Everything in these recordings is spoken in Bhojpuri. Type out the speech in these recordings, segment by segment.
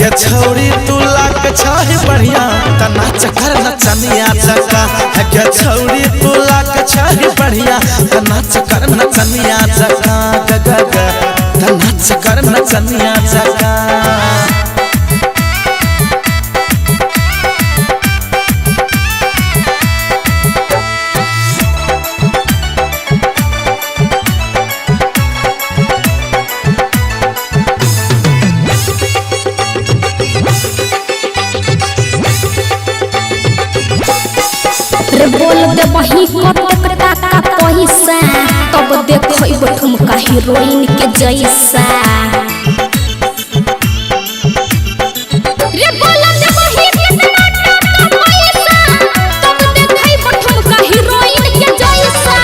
के छौरी तू लाग छाही बढ़िया त नाच कर नचनिया जका है के छौरी तू लाग छाही बढ़िया त नाच कर नचनिया जका ग ग ग त नाच कर नचनिया जका बोल दे वही कते का पैसा तब देखब ठुमका हीरोइन के जैसा रे बोल दे वही कितना का पैसा तब देखब ठुमका हीरोइन के जैसा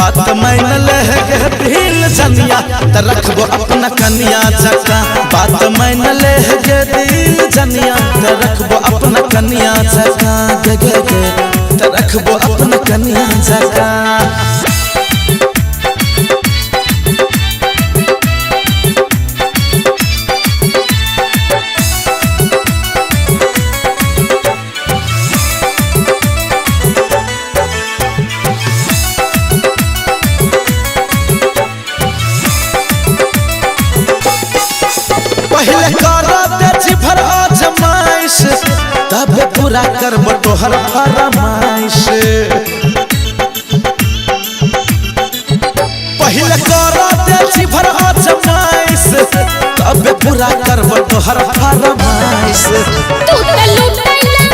बात मैं न लगे गे दिल जनिया त रखबो अपना कनिया जका बात मैं न ले गे दिल जनिया त रखबो अपना कनिया जका गे गे गे त रखबो अपना कनिया जका पहले करो दे भर आजमाइश तब पूरा करब तोहर फरमाइश पहले करो दे भर आजमाइश तब पूरा करब तोहर फरमाइश तू त लुटाइला